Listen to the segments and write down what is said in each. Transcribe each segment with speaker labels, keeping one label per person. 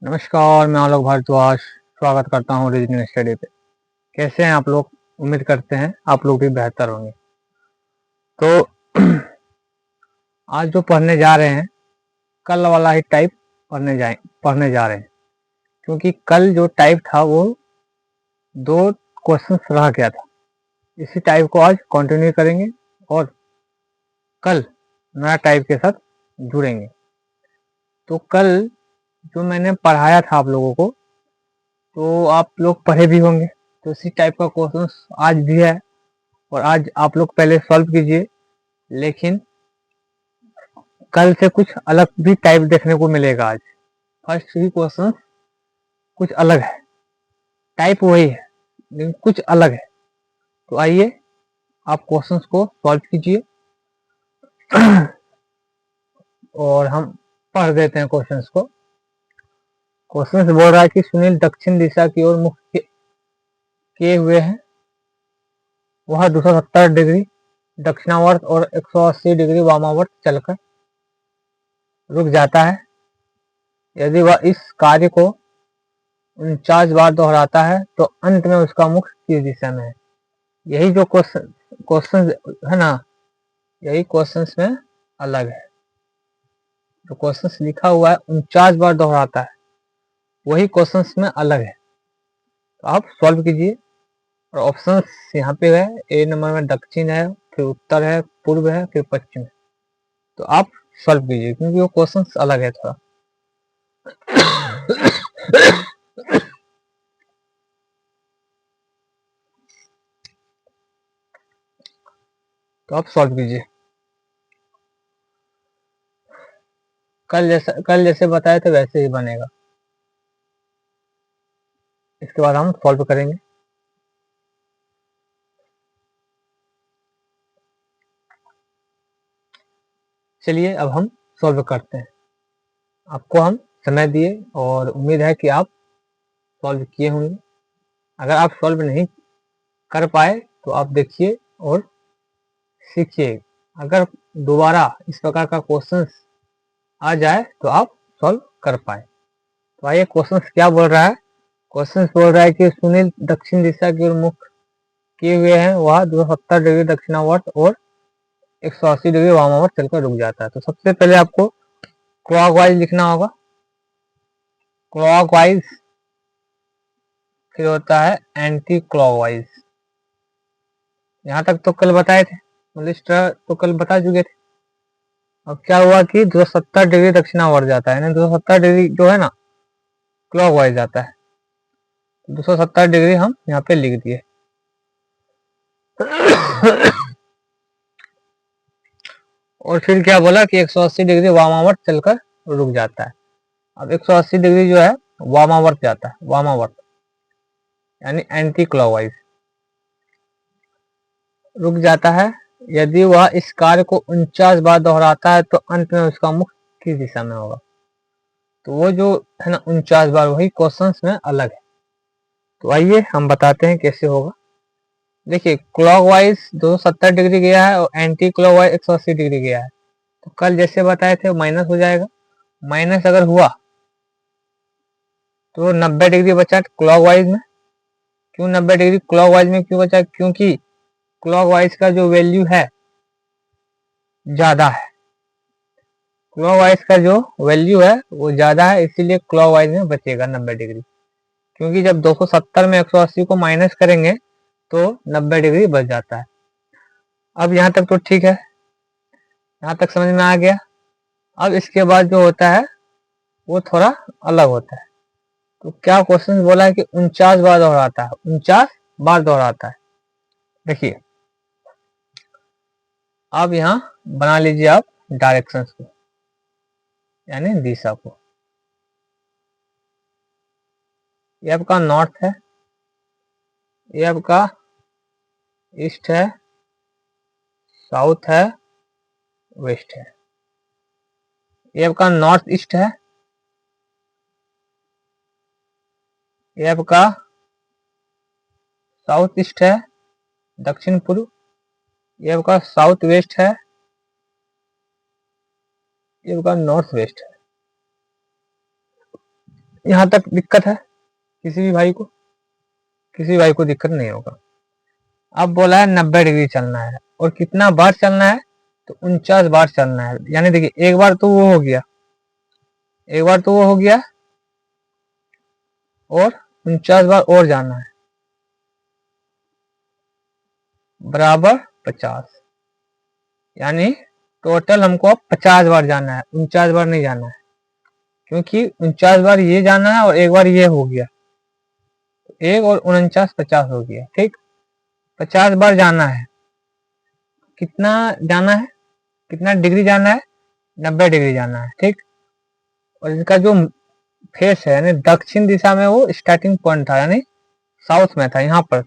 Speaker 1: नमस्कार, मैं आलोक भारद्वाज स्वागत करता हूँ रीजनिंग स्टडी पे। कैसे हैं आप लोग? उम्मीद करते हैं आप लोग भी बेहतर होंगे। तो आज जो पढ़ने जा रहे हैं कल वाला ही टाइप पढ़ने जा रहे हैं, क्योंकि कल जो टाइप था वो 2 क्वेश्चंस रह गया था। इसी टाइप को आज कंटिन्यू करेंगे और कल नया टाइप के साथ जुड़ेंगे। तो कल जो मैंने पढ़ाया था आप लोगों को, तो आप लोग पढ़े भी होंगे। तो इसी टाइप का क्वेश्चन आज भी है और आज आप लोग पहले सॉल्व कीजिए, लेकिन कल से कुछ अलग भी टाइप देखने को मिलेगा। आज फर्स्ट ही क्वेश्चन कुछ अलग है, टाइप वही है लेकिन कुछ अलग है। तो आइए आप क्वेश्चंस को सॉल्व कीजिए और हम पढ़ देते हैं क्वेश्चंस को। क्वेश्चंस बोल रहा है कि सुनील दक्षिण दिशा की ओर मुख किए हुए हैं। वह 270 डिग्री दक्षिणावर्त और 180 डिग्री वामावर्त चलकर रुक जाता है। यदि वह इस कार्य को 49 बार दोहराता है तो अंत में उसका मुख किस दिशा में है। यही जो क्वेश्चन है ना, यही क्वेश्चंस में अलग है। जो क्वेश्चंस लिखा हुआ है 49 बार दोहराता है, वही क्वेश्चंस में अलग है। तो आप सॉल्व कीजिए और ऑप्शंस यहाँ पे है। ए नंबर में दक्षिण है, फिर उत्तर है, पूर्व है, फिर पश्चिम है। तो आप सॉल्व कीजिए क्योंकि वो क्वेश्चंस अलग है थोड़ा। तो आप सॉल्व कीजिए। कल जैसे बताए थे वैसे ही बनेगा। इसके बाद हम सॉल्व करेंगे। चलिए अब हम सॉल्व करते हैं। आपको हम समय दिए और उम्मीद है कि आप सॉल्व किए होंगे। अगर आप सॉल्व नहीं कर पाए तो आप देखिए और सीखिए। अगर दोबारा इस प्रकार का क्वेश्चंस आ जाए तो आप सॉल्व कर पाए। तो आइए क्वेश्चंस क्या बोल रहा है। क्वेश्चंस बोल रहा है कि सुनील दक्षिण दिशा की ओर मुख किए हुए हैं। वह 270 डिग्री दक्षिणावर्त और 180 डिग्री वामावर्त चलकर रुक जाता है। तो सबसे पहले आपको क्लॉकवाइज लिखना होगा। क्लॉकवाइज, फिर होता है एंटी क्लॉकवाइज। यहाँ तक तो कल बताए थे, मतलब तो कल बता चुके थे। अब क्या हुआ कि 270 डिग्री दक्षिणावर्त जाता है, 270 डिग्री जो है ना क्लॉकवाइज जाता है। 270 डिग्री हम यहाँ पे लिख दिए। और फिर क्या बोला कि 180 डिग्री वामावर्त चलकर रुक जाता है। अब 180 डिग्री जो है वामावर्त जाता है, वामावर्त यानी एंटी क्लॉकवाइज रुक जाता है। यदि वह इस कार्य को 49 बार दोहराता है तो अंत में उसका मुख किस दिशा में होगा। तो वो जो है ना 49 बार, वही क्वेश्चंस में अलग है। तो आइए हम बताते हैं कैसे होगा। देखिए क्लॉकवाइज 270 डिग्री गया है और एंटी क्लॉकवाइज 180 डिग्री गया है। तो कल जैसे बताए थे माइनस हो जाएगा। माइनस अगर हुआ तो 90 डिग्री बचा क्लॉकवाइज में। क्यों 90 डिग्री क्लॉकवाइज में क्यों बचा? क्योंकि क्लॉकवाइज का जो वैल्यू है ज्यादा है। क्लॉकवाइज का जो वैल्यू है वो ज्यादा है, इसीलिए क्लॉकवाइज में बचेगा 90 डिग्री। क्योंकि जब 270 में 180 को माइनस करेंगे तो 90 डिग्री बच जाता है। अब यहाँ तक तो ठीक है, यहाँ तक समझ में आ गया। अब इसके बाद जो होता है वो थोड़ा अलग होता है। तो क्या क्वेश्चन बोला है कि 49 बार दोहराता है, 49 बार दोहराता है। देखिए अब यहाँ बना लीजिए आप डायरेक्शंस को, यानी दिशा को। ये आपका नॉर्थ है, ये आपका ईस्ट है, साउथ है, वेस्ट है। ये आपका नॉर्थ ईस्ट है, ये आपका साउथ ईस्ट है, दक्षिण पूर्व। ये आपका साउथ वेस्ट है, ये आपका नॉर्थ वेस्ट है। यहाँ तक दिक्कत है किसी भी भाई को? किसी भाई को दिक्कत नहीं होगा। अब बोला है 90 डिग्री चलना है, और कितना बार चलना है? तो 49 बार चलना है। यानी देखिए एक बार तो वो हो गया, एक बार तो वो हो गया, और 49 बार और जाना है, बराबर 50। यानी टोटल हमको अब 50 बार जाना है, 49 बार नहीं जाना है, क्योंकि 49 बार ये जाना है और एक बार ये हो गया, एक और 49 50 हो गया। ठीक, 50 बार जाना है। कितना जाना है, कितना डिग्री जाना है? 90 डिग्री जाना है। ठीक, और इसका जो फेस है यानी दक्षिण दिशा में वो स्टार्टिंग पॉइंट था, यानी साउथ में था, यहाँ पर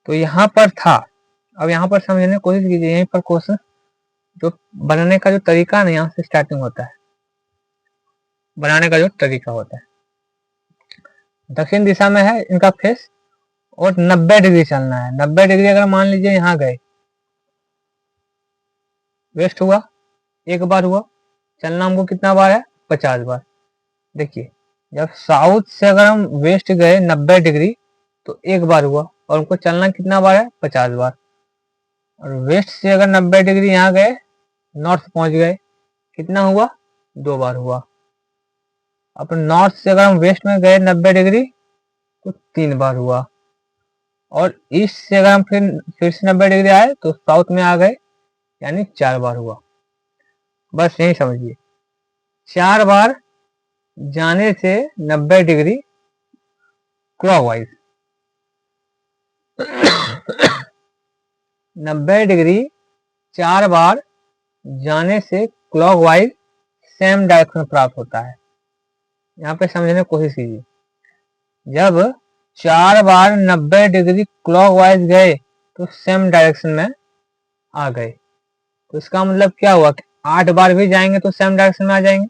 Speaker 1: तो यहाँ पर था। अब यहाँ पर समझने की कोशिश कीजिए, यहीं पर क्वेश्चन जो बनाने का जो तरीका है यहाँ से स्टार्टिंग होता है, बनाने का जो तरीका होता है। दक्षिण दिशा में है इनका फेस, और 90 डिग्री चलना है। 90 डिग्री अगर मान लीजिए यहाँ गए, वेस्ट हुआ, एक बार हुआ, चलना हमको कितना बार है? 50 बार। देखिए जब साउथ से अगर हम वेस्ट गए 90 डिग्री तो एक बार हुआ, और हमको चलना कितना बार है? 50 बार। और वेस्ट से अगर 90 डिग्री यहाँ गए, नॉर्थ पहुंच गए, कितना हुआ? 2 बार हुआ। अब नॉर्थ से अगर हम वेस्ट में गए 90 डिग्री तो 3 बार हुआ, और ईस्ट से अगर हम फिर से 90 डिग्री आए तो साउथ में आ गए, यानी 4 बार हुआ। बस यही समझिए, 4 बार जाने से 90 डिग्री क्लॉकवाइज 90 डिग्री 4 बार जाने से क्लॉकवाइज सेम डायरेक्शन प्राप्त होता है। यहाँ पे समझने की कोशिश कीजिए, जब 4 बार 90 डिग्री क्लॉकवाइज गए तो सेम डायरेक्शन में आ गए, तो इसका मतलब क्या हुआ कि 8 बार भी जाएंगे तो सेम डायरेक्शन में आ जाएंगे।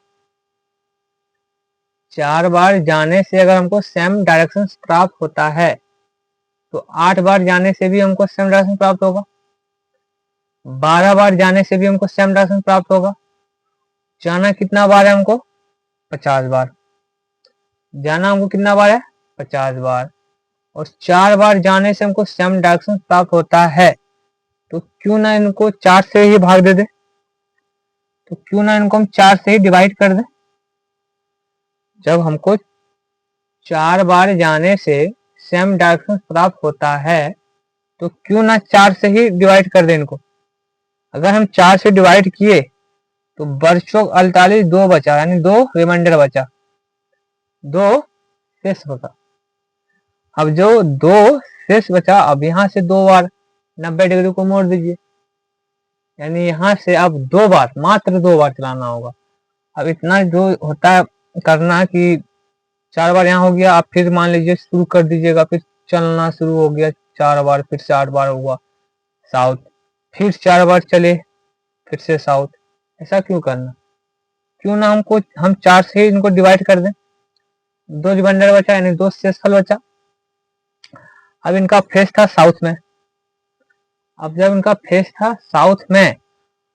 Speaker 1: 4 बार जाने से अगर हमको सेम डायरेक्शन प्राप्त होता है तो 8 बार जाने से भी हमको सेम डायरेक्शन प्राप्त होगा, 12 बार जाने से भी हमको सेम डायरेक्शन प्राप्त होगा। जाना कितना बार है हमको? 50 बार। जाना हमको कितना बार है? 50 बार। और 4 बार जाने से हमको सेम डायरेक्शन प्राप्त होता है, तो क्यों ना इनको 4 से ही भाग दे दे, तो क्यों ना इनको हम 4 से ही डिवाइड कर दें। जब हमको 4 बार जाने से सेम डायरेक्शन प्राप्त होता है तो क्यों ना 4 से ही डिवाइड कर दें इनको। अगर हम 4 से डिवाइड किए तो बरचों 48 2 बचा, यानी 2 रिमाइंडर बचा, 2 शेष बचा। अब जो 2 शेष बचा, अब यहाँ से 2 बार 90 डिग्री को मोड़ दीजिए, यानी यहाँ से अब 2 बार, मात्र 2 बार चलाना होगा। अब इतना जो होता है करना कि 4 बार यहाँ हो गया, आप फिर मान लीजिए शुरू कर दीजिएगा, फिर चलना शुरू हो गया 4 बार, फिर से 8 बार हुआ साउथ, फिर 4 बार चले, फिर से साउथ। ऐसा क्यों करना? क्यों ना हम 4 से ही इनको डिवाइड कर दें, 2 रिमाइंडर बचा, यानी 2 शेषफल बचा। अब इनका फेस था साउथ में, अब जब इनका फेस था साउथ में,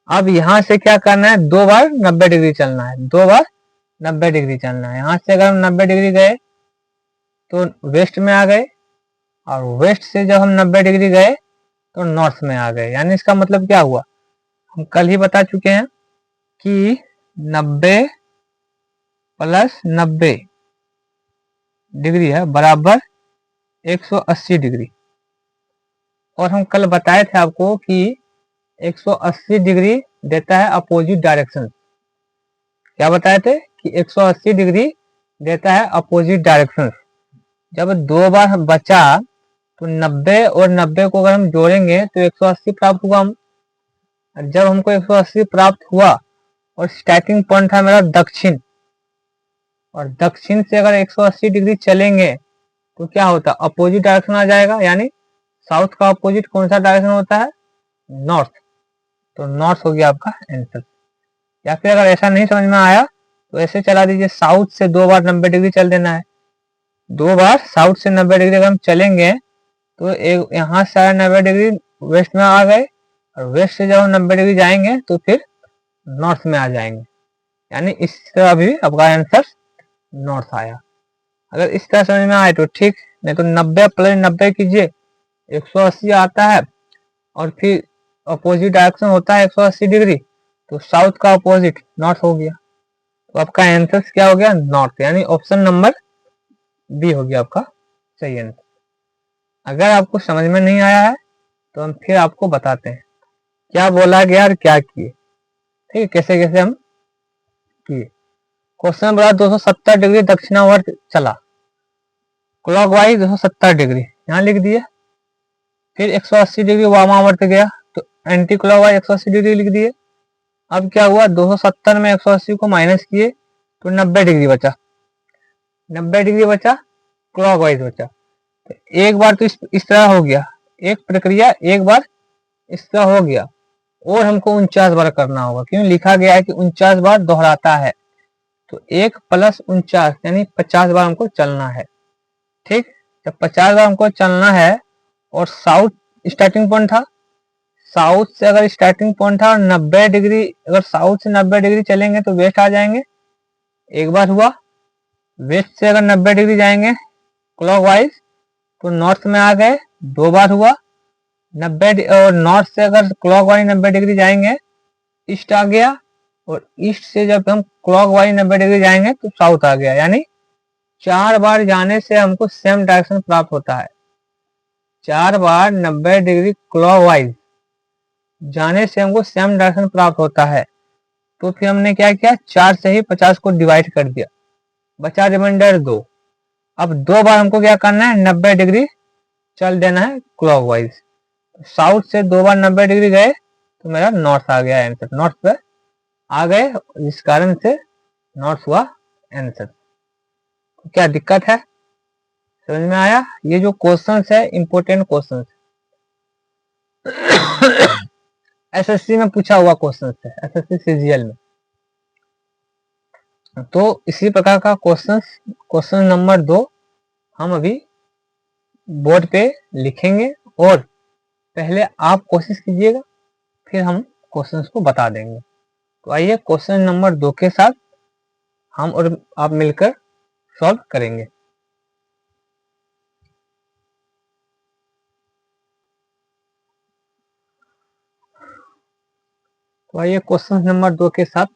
Speaker 1: अब यहाँ से क्या करना है? 2 बार 90 डिग्री चलना है, 2 बार 90 डिग्री चलना है। यहाँ से अगर हम 90 डिग्री गए तो वेस्ट में आ गए, और वेस्ट से जब हम 90 डिग्री गए तो नॉर्थ में आ गए। यानी इसका मतलब क्या हुआ? हम कल ही बता चुके हैं कि 90 प्लस 90 डिग्री है बराबर 180 डिग्री। और हम कल बताए थे आपको कि 180 डिग्री देता है अपोजिट डायरेक्शन। क्या बताए थे? कि 180 डिग्री देता है अपोजिट डायरेक्शन। जब 2 बार बचा तो 90 और 90 को अगर हम जोड़ेंगे तो 180 प्राप्त हुआ। जब हमको 180 प्राप्त हुआ और स्टार्टिंग पॉइंट था मेरा दक्षिण, और दक्षिण से अगर 180 डिग्री चलेंगे तो क्या होता? अपोजिट डायरेक्शन आ जाएगा, यानी साउथ का अपोजिट कौन सा डायरेक्शन होता है? नॉर्थ। तो नॉर्थ हो गया आपका आंसर। या फिर अगर ऐसा नहीं समझ में आया तो ऐसे चला दीजिए, साउथ से 2 बार 90 डिग्री चल देना है। 2 बार साउथ से 90 डिग्री अगर हम चलेंगे तो एक यहाँ से 90 डिग्री वेस्ट में आ गए, और वेस्ट से जब हम 90 डिग्री जाएंगे तो फिर नॉर्थ में आ जाएंगे। यानी इस तरह भी आपका आंसर नॉर्थ आया। अगर इस तरह समझ में आए तो ठीक, नहीं तो 90 प्लस 90 कीजिए 180 आता है, और फिर अपोजिट डायरेक्शन होता है 180 डिग्री, तो साउथ का अपोजिट नॉर्थ हो गया। तो आपका आंसर क्या हो गया? नॉर्थ, यानी ऑप्शन नंबर बी हो गया आपका सही आंसर। अगर आपको समझ में नहीं आया है तो हम फिर आपको बताते हैं क्या बोला गया और क्या किए, ठीक है, कैसे कैसे हम किए। क्वेश्चन बोला 270 डिग्री दक्षिणावर्त चला, क्लॉकवाइज 270 डिग्री यहाँ लिख दिए, फिर 180 डिग्री वामावर्त गया तो एंटी क्लॉकवाइज 180 डिग्री लिख दिए। अब क्या हुआ, 270 में 180 को माइनस किए तो 90 डिग्री बचा, 90 डिग्री बचा, क्लॉकवाइज बचा। तो एक बार तो इस तरह हो गया, एक प्रक्रिया एक बार इस तरह हो गया, और हमको 49 बार करना होगा, क्यों लिखा गया है कि 49 बार दोहराता है। तो 1 प्लस 49 यानी 50 बार हमको चलना है, ठीक। जब 50 बार हमको चलना है और साउथ स्टार्टिंग पॉइंट था, साउथ से अगर स्टार्टिंग पॉइंट था और 90 डिग्री, अगर साउथ से 90 डिग्री चलेंगे तो वेस्ट आ जाएंगे, एक बार हुआ। वेस्ट से अगर 90 डिग्री जाएंगे क्लॉकवाइज तो नॉर्थ में आ गए, 2 बार हुआ। 90 और नॉर्थ से अगर क्लॉकवाइज 90 डिग्री जाएंगे ईस्ट आ गया, और ईस्ट से जब हम क्लॉकवाइज 90 डिग्री जाएंगे तो साउथ आ गया, यानी 4 बार जाने से हमको सेम डायरेक्शन प्राप्त होता है। 4 बार 90 डिग्री क्लॉकवाइज जाने से हमको सेम डायरेक्शन प्राप्त होता है। तो फिर हमने क्या किया, 4 से ही 50 को डिवाइड कर दिया, बचा रिमाइंडर 2। अब 2 बार हमको क्या करना है, 90 डिग्री चल देना है क्लॉकवाइज। साउथ से 2 बार 90 डिग्री गए तो मेरा नॉर्थ आ गया आंसर, नॉर्थ पे आ गए, जिस कारण से नॉर्थ हुआ आंसर। तो क्या दिक्कत है, समझ में आया? ये जो क्वेश्चन है इंपोर्टेंट क्वेश्चन एसएससी में पूछा हुआ क्वेश्चन है, एसएससी सीजीएल में। तो इसी प्रकार का क्वेश्चन नंबर 2 हम अभी बोर्ड पे लिखेंगे, और पहले आप कोशिश कीजिएगा, फिर हम क्वेश्चंस को बता देंगे। तो आइए क्वेश्चन नंबर 2 के साथ हम और आप मिलकर सॉल्व करेंगे। तो आइए क्वेश्चन नंबर 2 के साथ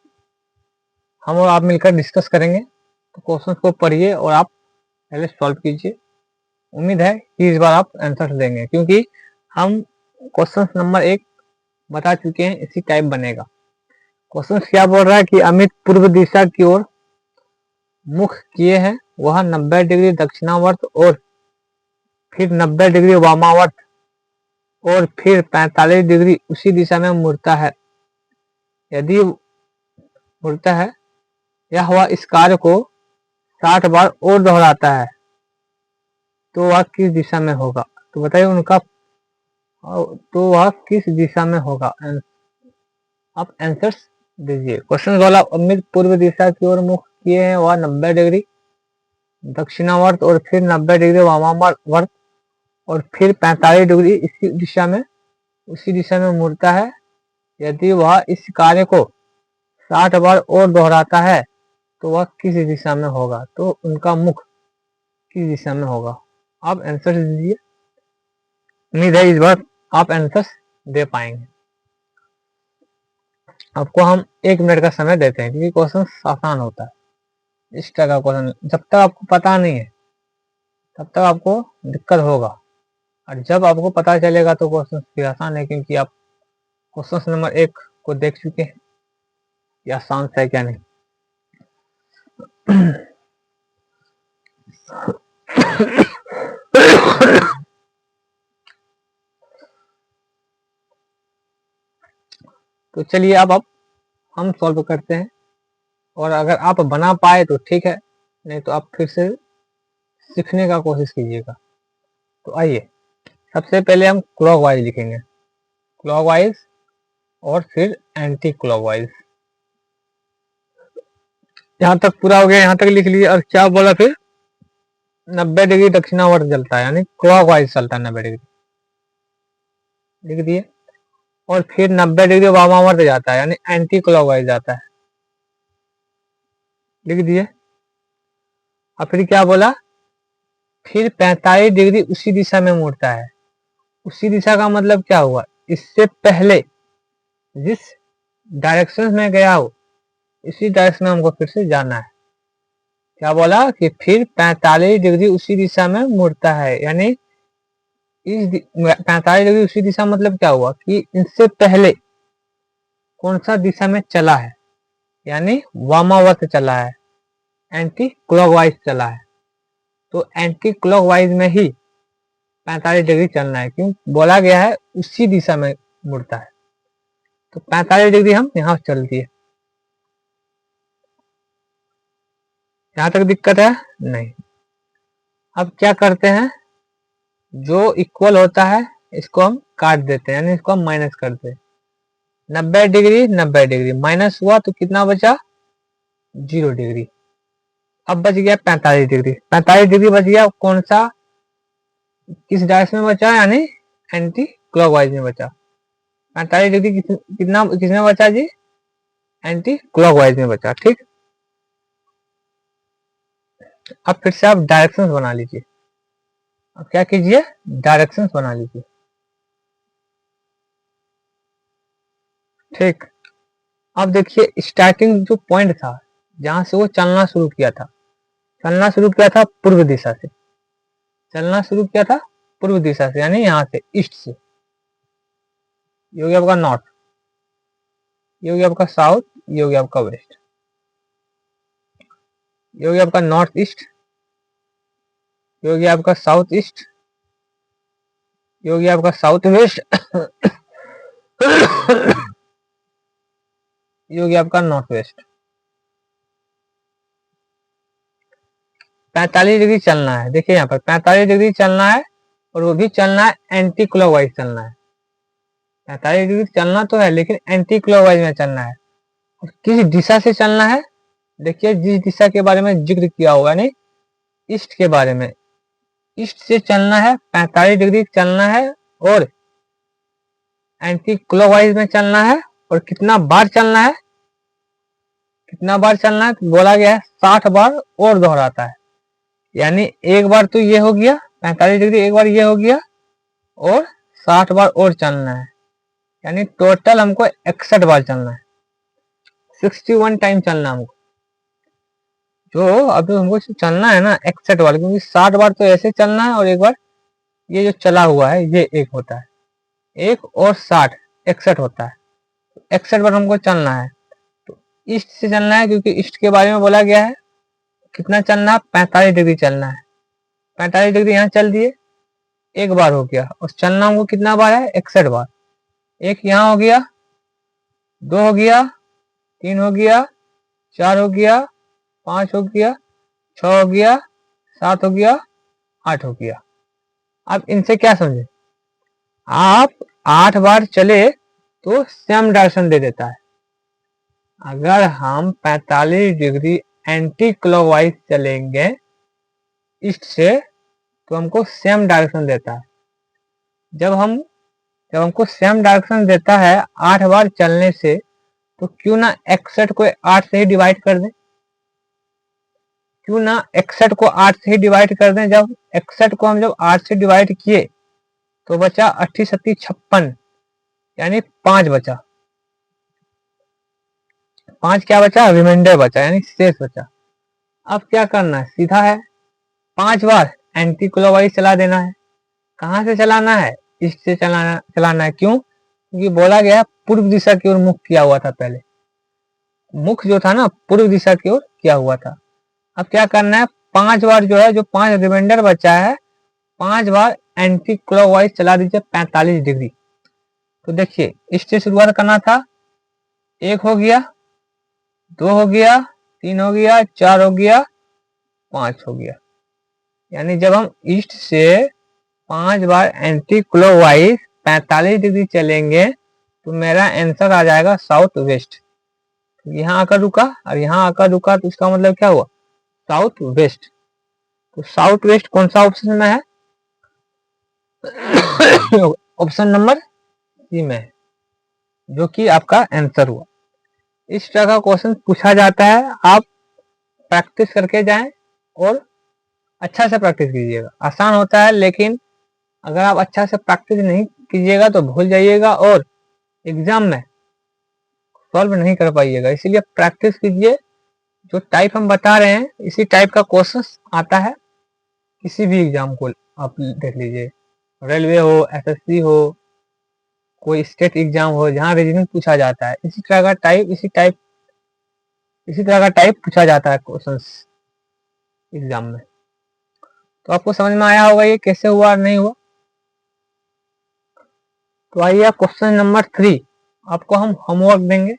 Speaker 1: हम और आप मिलकर डिस्कस करेंगे। तो क्वेश्चन को पढ़िए और आप पहले सॉल्व कीजिए। उम्मीद है कि इस बार आप आंसर देंगे, क्योंकि हम क्वेश्चन नंबर 1 बता चुके हैं, इसी टाइप बनेगा। क्वेश्चन क्या बोल रहा है कि अमित पूर्व दिशा की ओर मुख किए हैं, वह 90 डिग्री दक्षिणावर्त और फिर 90 डिग्री वामावर्त और फिर 45 डिग्री उसी दिशा में मुड़ता है। यदि मुड़ता है यह वह इस कार्य को 60 बार और दोहराता है तो वह किस दिशा में होगा? तो बताइए उनका, तो वह किस दिशा में होगा? आप आंसर्स दीजिए। क्वेश्चन वाला, अमित पूर्व दिशा की ओर मुख किए हैं, वह 90 डिग्री दक्षिणावर्त और फिर 90 डिग्री वामावर्त और फिर 45 डिग्री उसी दिशा में मुड़ता है। यदि वह इस कार्य को 60 बार और दोहराता है तो वह किस दिशा में होगा? तो उनका मुख किस दिशा में होगा? आप आंसर दीजिए। उम्मीद है इस बार आप आंसर्स दे पाएंगे। आपको हम 1 मिनट का समय देते हैं, क्योंकि क्वेश्चन आसान होता है। इस तरह का क्वेश्चन जब तक आपको पता नहीं है तब तक आपको दिक्कत होगा, और जब आपको पता चलेगा तो क्वेश्चन फिर आसान है, क्योंकि आप क्वेश्चन नंबर 1 को देख चुके हैं कि आसान है क्या नहीं। तो चलिए अब हम सॉल्व करते हैं, और अगर आप बना पाए तो ठीक है, नहीं तो आप फिर से सीखने का कोशिश कीजिएगा। तो आइए सबसे पहले हम क्लॉकवाइज लिखेंगे, क्लॉकवाइज और फिर एंटी क्लॉकवाइज। यहाँ तक पूरा हो गया, यहाँ तक लिख लीजिए। और क्या बोला फिर, 90 डिग्री दक्षिणावर्त चलता है, यानी क्लॉकवाइज चलता है 90 डिग्री, लिख दिए। और फिर 90 डिग्री वामावर्त जाता है, यानी एंटी क्लॉकवाइज जाता है, लिख दिए। और फिर क्या बोला, फिर 45 डिग्री उसी दिशा में मुड़ता है। उसी दिशा का मतलब क्या हुआ, इससे पहले जिस डायरेक्शन में गया हो इसी डायरेक्शन में हमको फिर से जाना है। क्या बोला कि फिर 45 डिग्री उसी दिशा में मुड़ता है, यानी इस 45 डिग्री उसी दिशा मतलब क्या हुआ कि इससे पहले कौन सा दिशा में चला है, यानी वामावर्त चला है, एंटी क्लॉकवाइज चला है। तो एंटी क्लॉकवाइज में ही 45 डिग्री चलना है, क्यों बोला गया है उसी दिशा में मुड़ता है। तो 45 डिग्री हम यहाँ चल दिए। यहाँ तक दिक्कत है नहीं। अब क्या करते हैं, जो इक्वल होता है इसको हम काट देते हैं, यानी इसको हम माइनस करते हैं। 90 डिग्री 90 डिग्री माइनस हुआ तो कितना बचा, 0 डिग्री। अब बच गया 45 डिग्री। 45 डिग्री बच गया, कौन सा, किस डायरेक्शन में बचा, यानी एंटी क्लॉकवाइज में बचा। 45 डिग्री कितना किसमें बचा जी, एंटी क्लॉकवाइज में बचा। ठीक, अब फिर से आप डायरेक्शंस बना लीजिए। अब क्या कीजिए, डायरेक्शंस बना लीजिए। ठीक, अब देखिए स्टार्टिंग जो पॉइंट था जहां से वो चलना शुरू किया था, पूर्व दिशा से चलना शुरू किया था, पूर्व दिशा से, यानी यहाँ से ईस्ट से। ये हो गया आपका नॉर्थ, ये हो गया आपका साउथ, ये हो गया आपका वेस्ट, ये हो गया आपका नॉर्थ ईस्ट, ये हो गया आपका साउथ ईस्ट, ये हो गया आपका साउथ वेस्ट, ये हो गया आपका नॉर्थ वेस्ट। 45 डिग्री चलना है, देखिए यहाँ पर 45 डिग्री चलना है, और वो भी चलना है एंटी क्लॉकवाइज चलना है। 45 डिग्री चलना तो है लेकिन एंटी क्लॉकवाइज में चलना है। और किस दिशा से चलना है, देखिए जिस दिशा के बारे में जिक्र किया होगा, यानी ईस्ट के बारे में, ईस्ट से चलना है, 45 डिग्री चलना है, और एंटी क्लॉकवाइज में चलना है। और कितना बार चलना है, कितना बार चलना है, बोला गया है 60 बार और दोहराता है। यानी एक बार तो ये हो गया 45 डिग्री, एक बार ये हो गया, और 60 बार और चलना है, यानी टोटल हमको 61 बार चलना है, 61 टाइम चलना हमको। जो अभी हमको चलना है ना 61 बार, क्योंकि 60 बार तो ऐसे चलना है, और एक बार ये जो चला हुआ है ये एक होता है, एक और 60 61 होता है। 61 बार हमको चलना है। तो ईस्ट से चलना है, क्योंकि ईस्ट के बारे में बोला गया है। कितना चलना है, 45 डिग्री चलना है। 45 डिग्री यहाँ चल दिए, एक बार हो गया, और चलना हमको कितना बार है, 61 बार। एक यहाँ हो गया, 2 हो गया, 3 हो गया, 4 हो गया, 5 हो गया, 6 हो गया, 7 हो गया, 8 हो गया। अब इनसे क्या समझे, आप 8 बार चले तो सेम डायरेक्शन दे देता है। अगर हम 45 डिग्री एंटी क्लॉकवाइज चलेंगे ईस्ट से तो हमको सेम डायरेक्शन देता है। जब हमको सेम डायरेक्शन देता है 8 बार चलने से, तो क्यों ना 61 को 8 से ही डिवाइड कर दें, क्यों ना 61 को 8 से ही डिवाइड कर दें। जब 61 को हम जब 8 से डिवाइड किए तो बचा 80 70 56, यानी 5 बचा। 5 क्या बचा, रिमाइंडर बचा, यानी शेष बचा। अब क्या करना है, सीधा है, 5 बार एंटी क्लॉकवाइज चला देना है। कहाँ से चलाना है, ईस्ट से चलाना है। क्यों, क्योंकि बोला गया पूर्व दिशा की ओर मुख किया हुआ था, पहले मुख जो था ना पूर्व दिशा की ओर किया हुआ था। अब क्या करना है, 5 बार जो है, जो 5 रिमाइंडर बचा है, 5 बार एंटी क्लॉकवाइज चला दीजिए 45 डिग्री। तो देखिए ईस्ट से शुरुआत करना था, 1 हो गया, 2 हो गया, 3 हो गया, 4 हो गया, 5 हो गया। यानी जब हम ईस्ट से 5 बार एंटी क्लॉकवाइज 45 डिग्री चलेंगे तो मेरा आंसर आ जाएगा साउथ वेस्ट। यहाँ आकर रुका और यहाँ आकर रुका, तो इसका मतलब क्या हुआ, साउथ वेस्ट। तो साउथ वेस्ट कौन सा ऑप्शन में है, ऑप्शन नंबर सी में है, जो कि आपका आंसर हुआ। इस तरह का क्वेश्चन पूछा जाता है, आप प्रैक्टिस करके जाएं और अच्छा से प्रैक्टिस कीजिएगा। आसान होता है, लेकिन अगर आप अच्छा से प्रैक्टिस नहीं कीजिएगा तो भूल जाइएगा और एग्जाम में सॉल्व नहीं कर पाइएगा। इसीलिए प्रैक्टिस कीजिए। जो टाइप हम बता रहे हैं इसी टाइप का क्वेश्चन आता है किसी भी एग्जाम को। आप देख लीजिए, रेलवे हो, एसएससी हो, कोई स्टेट एग्जाम हो, जहाँ रीजनिंग पूछा जाता है इसी तरह का टाइप पूछा जाता है क्वेश्चंस एग्जाम में। तो आपको समझ में आया होगा ये कैसे हुआ और नहीं हुआ। तो आइए क्वेश्चन नंबर 3, आपको हम होमवर्क देंगे।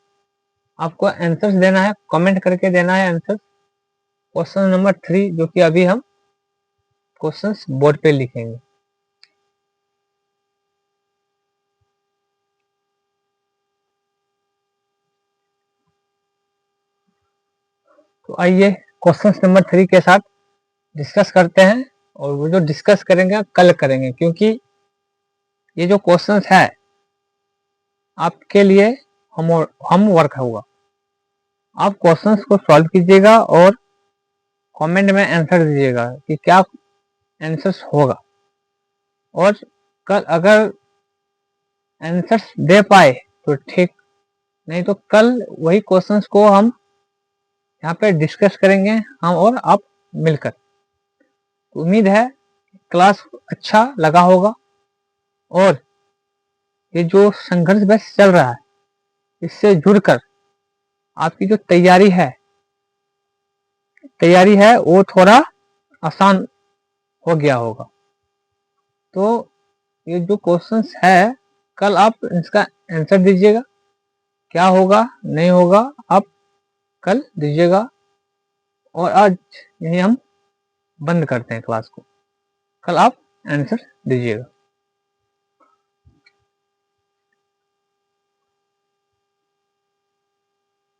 Speaker 1: आपको आंसर्स देना है, कमेंट करके देना है आंसर क्वेश्चन नंबर 3, जो कि अभी हम क्वेश्चंस बोर्ड पे लिखेंगे। तो आइए क्वेश्चन नंबर 3 के साथ डिस्कस करते हैं। और वो जो डिस्कस करेंगे कल करेंगे, क्योंकि ये जो क्वेश्चंस है आपके लिए होमवर्क होगा। आप क्वेश्चंस को सॉल्व कीजिएगा और कमेंट में आंसर दीजिएगा कि क्या आंसर्स होगा। और कल अगर आंसर्स दे पाए तो ठीक, नहीं तो कल वही क्वेश्चंस को हम यहाँ पे डिस्कस करेंगे, हम और आप मिलकर। तो उम्मीद है क्लास अच्छा लगा होगा और ये जो संघर्ष बस चल रहा है इससे जुड़कर आपकी जो तैयारी है वो थोड़ा आसान हो गया होगा। तो ये जो क्वेश्चंस है कल आप इसका आंसर दीजिएगा, क्या होगा नहीं होगा आप कल दीजिएगा। और आज यही हम बंद करते हैं क्लास को, कल आप आंसर दीजिएगा।